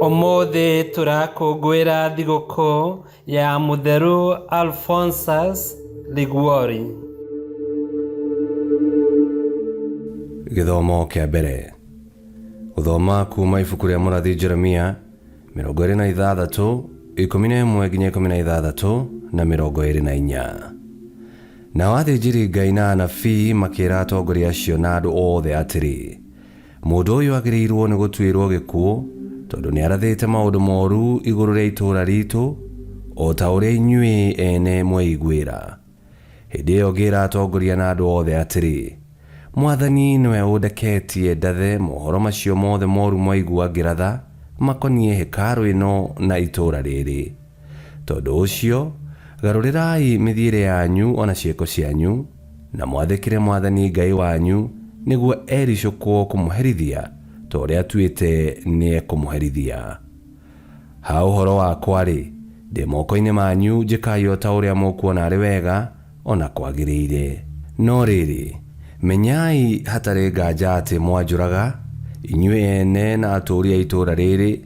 Ũmũthĩ tũrakũngũĩra thigũkũ ya Mũtheru Alphonsus Liguori. Gĩthomo kĩa mbere. Gũthoma kuuma ibuku rĩa mũrathi Jeremia 26:11-16 na 24. Nao athĩnjĩri Ngai na anabii makĩĩra atongoria acio na andũ othe atĩrĩ, mũndũ ũyũ agĩrĩirwo nĩ gũtuĩrwo gĩkuũ tondũ nĩ arathĩte maũndũ moru igũrũ rĩa itũũra ritũ, o ta ũrĩa inyuĩ ene mweiguĩra. Hĩndĩ ĩyo ngĩĩra atongoria na andũ othe atĩrĩ, Mwathani nĩwe ũndeketie ndathe mohoro macio mothe moru mwaigua ngĩratha makoniĩ hekarũ ĩno na itũũra rĩrĩ. Tondũ ũcio, garũrĩrai mĩthiĩre yanyu ona ciĩko cianyu, na mwathĩkĩre Mwathani Ngai wanyu nĩguo ericũkwo kũmũherithia ta ũrĩa atuĩte nĩ ekũmũherithia. Ha ũhoro wakwa-rĩ, ndĩ moko-inĩ manyu njĩkai o ta ũrĩa mũkuona arĩ wega ona kwagĩrĩire. No rĩrĩ, menyai hatarĩ nganja atĩ mwanjũraga, inyuĩ ene na atũũri a itũũra rĩrĩ,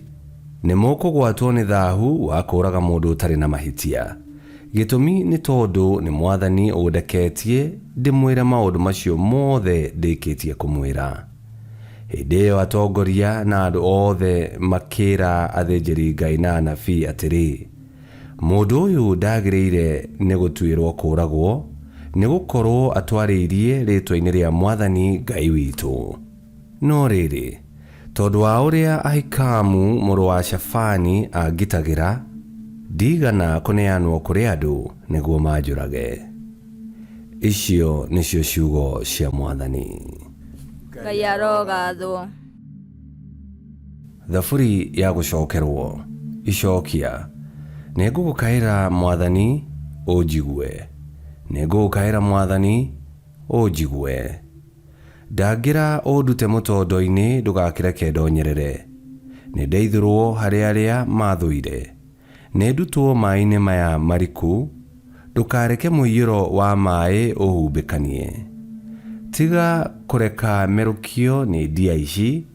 nĩ mũkũgwatwo nĩ thaahu wa kũũraga mũndũ ũtarĩ na mahĩtia. Gĩtũmi nĩ tondũ nĩ Mwathani ũndeketie ndĩmwĩre maũndũ macio mothe ndĩkĩtie kũmwĩra. Hĩndĩ ĩyo atongoria na andũ othe makĩĩra athĩnjĩri Ngai na anabii atĩrĩ, mũndũ ũyũ ndagĩrĩire nĩ gũtuĩrwo kũũragwo, nĩ gũkorwo atwarĩirie rĩĩtwa-inĩ rĩa Mwathani Ngai witũ. No rĩrĩ, tondũ wa ũrĩa Ahikamu mũrũ wa Shafani angitagĩra, ndigana kũneanwo kũrĩ andũ nĩguo manjũrage. Icio nĩcio ciugo cia Mwathani. Ngai arogathwo. Thaburi ya gũcokerwo. Icokia. Nĩngũgũkaĩra Mwathani ũnjigue. Nĩngũgũkaĩra Mwathani ũnjigue. Ndangĩra ũndute mũtondo-inĩ ndũgakĩreke ndonyerere. Nĩndeithũrwo harĩ arĩa mathũire. Nĩndutwo maaĩ-inĩ maya mariku, ndũkareke mũiyũro wa maaĩ ũhumbĩkanie. Tiga kũreka merũkio nĩ ndia ici,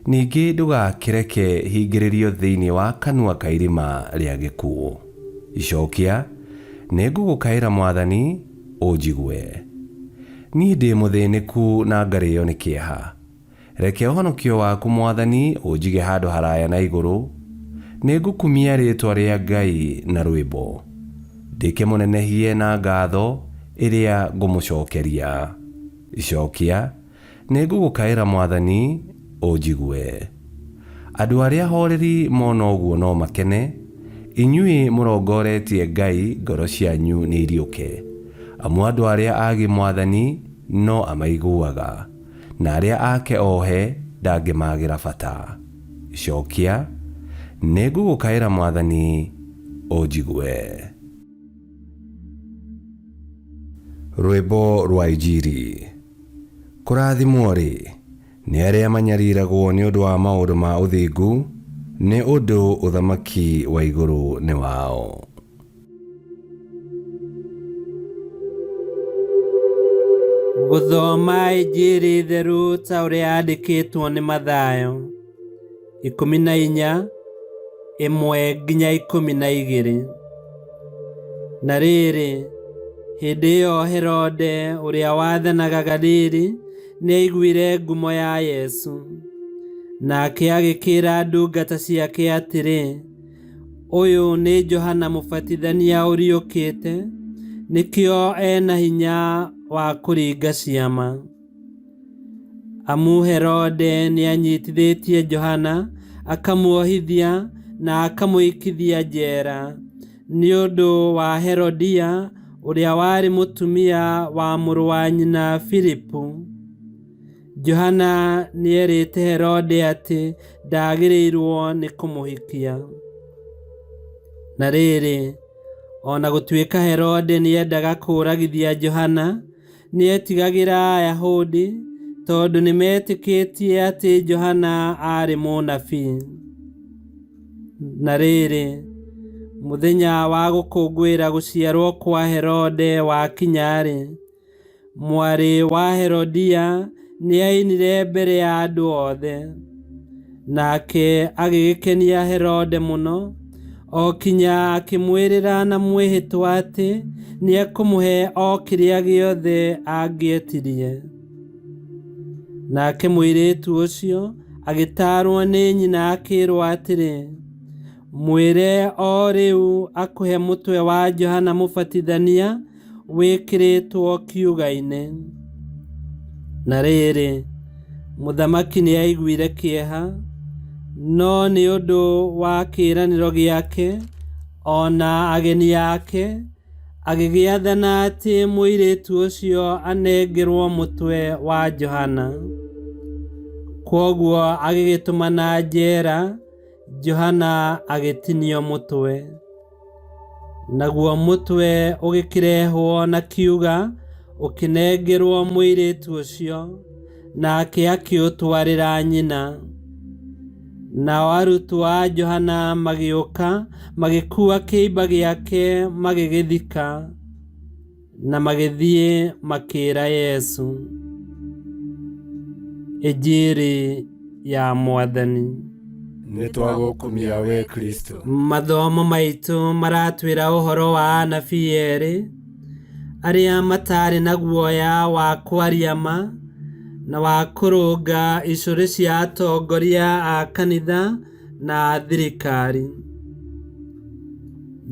ningĩ ndũgakĩreke hingĩrĩrio thĩinĩ wa kanua ka irima rĩa gĩkuũ. Icokia, nĩngũgũkaĩra Mwathani ũnjigue. Niĩ ndĩ mũthĩnĩku na ngarĩĩo nĩ kĩeha. Reke ũhonokio waku Mwathani ũnjige handũ haraya na igũrũ. Nĩngũkumia rĩĩtwa rĩa Ngai na rwĩmbo, ndĩkĩmũnenehie na ngatho ĩrĩa ngũmũcokeria. Icokia, nĩngũgũkaĩra Mwathani ũnjigue. Andũ arĩa horeri mona ũguo no makene, inyuĩ mũrongoretie Ngai ngoro cianyu nĩ iriũke. Amu andũ arĩa aagi Mwathani no amaiguaga, na arĩa ake ohe ndangĩmagĩra bata. Icokia, nĩngũgũkaĩra Mwathani ũnjigue. Rwĩmbo rwa Injiri. Kũrathimwo-rĩ, nĩ arĩa manyariragwo nĩ ũndũ wa maũndũ ma ũthingu, nĩ ũndũ ũthamaki wa igũrũ nĩ wao. Gũthoma Injiri theru ta ũrĩa yandĩkĩtwo nĩ Mathayo 14:1-12. Na rĩrĩ, hĩndĩ ĩyo Herode ũrĩa wathanaga Galili nĩaiguire ngumo ya Yesu, nake agĩkĩra ndungata ciake atĩrĩ, ũyũ nĩ Johana Mũbatithania ũriũkĩte, nĩkĩo ena hinya wa kũringa ciama. Amu Herode nĩanyitithĩtie Johana, akamuohithia na akamũikithia njera nĩ ũndũ wa Herodia ũrĩa warĩ mũtumia wa mũrũ wa nyina Filipu. Johana nĩerĩte Herode atĩ ndagĩrĩirwo nĩ kũmũhikia. Na rĩrĩ, ona gũtuĩka Herode nĩendaga kũũragithia Johana, nĩetigagĩra Ayahudi tondũ nĩmetĩkĩtie atĩ Johana arĩ mũnabii. Na rĩrĩ, mũthenya wa gũkũngũĩra gũciarwo kwa Herode wakinya-rĩ, mwarĩ wa Herodia nĩainire mbere ya andũ othe, nake agĩgĩkenia Herode mũno, o kinya akĩmwĩrĩra na mwĩhĩtwa atĩ nĩekũmũhe o kĩrĩa gĩothe angĩetirie. Nake mũirĩtu ũcio agĩtaarwo nĩ nyina akĩĩrwo atĩrĩ, mwĩre o rĩu akũhe mũtwe wa Johana Mũbatithania wĩkĩrĩtwo kiuga-inĩ. Na rĩrĩ, mũthamaki nĩ aiguire kĩeha, no nĩ ũndũ wa kĩĩranĩro gĩake ona ageni ake, agĩgĩathana atĩ mũirĩtu ũcio anengerwo mũtwe wa Johana. Kwoguo agĩgĩtũmana njera, Johana agĩtinio mũtwe. Naguo mũtwe ũgĩkĩrehwo na kiuga ũkĩnengerwo mũirĩtu ũcio, nake akĩũtwarĩra nyina. Nao arutwo a Johana magĩũka magĩkuua kĩimba gĩake magĩgĩthika, na magĩthiĩ makĩĩra Yesu. Injili ya Mwathani. Nĩtwagũkumia we Kristo. Mathomo maitũ maratwĩra ũhoro wa anabii erĩ arĩa matarĩ na guoya wa kwaria ma na wa kũrũnga icũrĩ cia atongoria a kanitha na thirikari.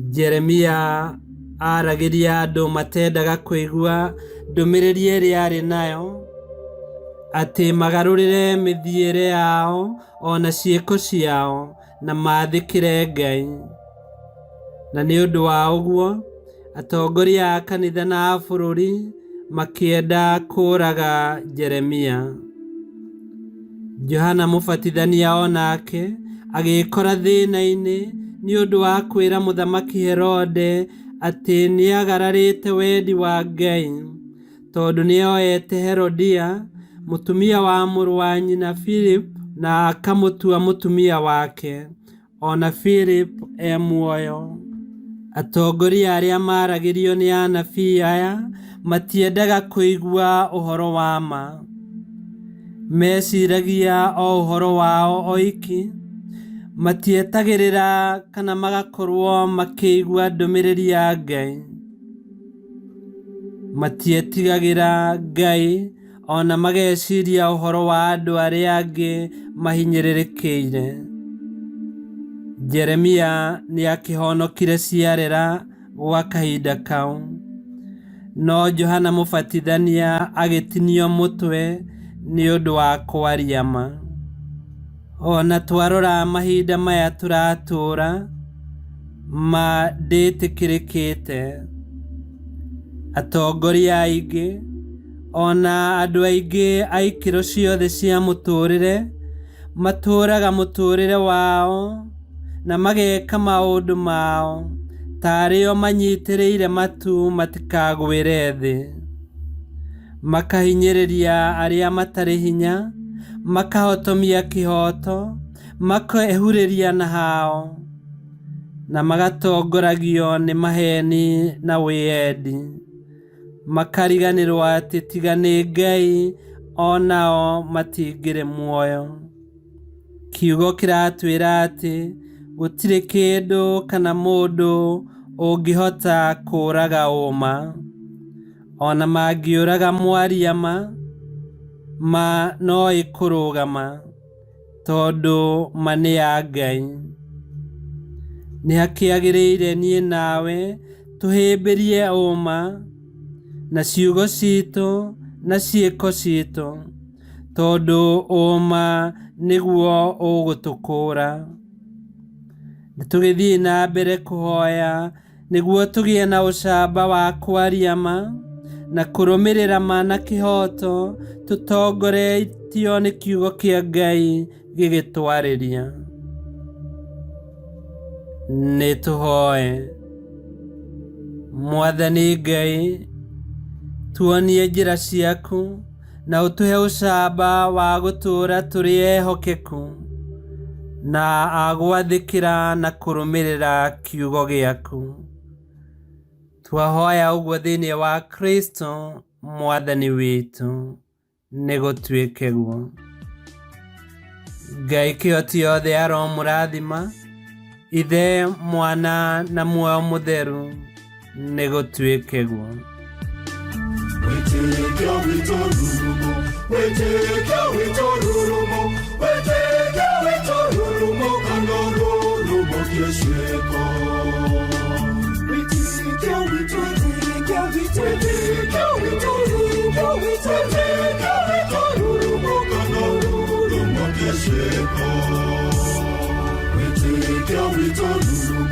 Jeremia aragĩria andũ matendaga kũigua ndũmĩrĩri ĩrĩa arĩ nayo, atĩ magarũrĩre mĩthiĩre yao ona ciĩko ciao na maathĩkĩre Ngai. Na nĩ ũndũ wa ũguo, atongoria a kanitha na a bũrũri makĩenda kũũraga Jeremia. Johana Mũbatithania onake agĩkora thĩna-inĩ nĩ ũndũ wa kwĩra mũthamaki Herode atĩ nĩagararĩte wendi wa Ngai, tondũ nĩoete Herodia, mũtumia wa mũrũ wa nyina Philip, na akamũtua mũtumia wake, ona Philip muoyo. Atongoria arĩa maragĩrio nĩ anabii aya matiendaga kũigua ũhoro wa ma. Meciragia o ũhoro wao oiki, matietagĩrĩra kana magakorwo makĩigua ndũmĩrĩri ya Ngai. Matietigagĩra Ngai ona mageciria ũhoro wa andũ arĩa angĩ mahinyĩrĩrĩkĩire. Jeremia nĩakĩhonokire ciarera gwa kahinda kau, no Johana Mũbatithania agĩtinio mũtwe nĩ ũndũ wa kwaria ma. Ona twarora mahinda maya tũratũra, ma ndĩtĩkĩrĩkĩte. Atongoria aingĩ ona andũ aingĩ a ikĩro ciothe cia mũtũrĩre matũraga mũtũrĩre wao na mageka maũndũ mao tarĩo manyitĩrĩire matu matikagwĩre thĩ. Makahinyĩrĩria arĩa matarĩ hinya, makahotomia kĩhoto, makehurĩria na hao, na magatongoragio nĩ maheni na wĩyendi. Makariganĩrwo atĩ tiga nĩ Ngai onao matingĩrĩ muoyo. Kiugo kĩratwĩra atĩ gũtirĩ kĩndũ kana mũndũ ũngĩhota kũũraga ũma. Ona mangĩũraga mwaria ma no ĩkũrũgama, tondũ ma nĩ ya Ngai. Nĩhakĩagĩrĩire niĩ nawe tũhĩmbĩrie ũma na ciugo citũ na ciĩko citũ, tondũ ũma nĩguo ũgũtũkũra. Nĩtũgĩthiĩ na mbere kũhoya nĩguo tũgĩe na ũcamba wa kwaria ma na kũrũmĩrĩra ma na kĩhoto, tũtongoretio nĩ kiugo kĩa Ngai gĩgĩtwarĩria. Nĩtũhoe. Mwathani Ngai, tuonie njĩra ciaku na ũtũhe ũcamba wa gũtũũra tũrĩ ehokeku na agwathĩkĩra na kũrũmĩrĩra kiugo gĩaku. Twahoya ũguo thĩinĩ wa Kristo Mwathani witũ, nĩgũtuĩke guo. Ngai kĩhoti yothe aromũrathima, Ithe, Mwana na Muoyo Mũtheru, nĩ gũtuĩke guo. Weteka witorurumo, weteka witorurumo, weteka witorurumo, kanorurumo kiesheko. Weteka witorurumo, weteka witorurumo, weteka witorurumo, kanorurumo kiesheko. Weteka witorurumo.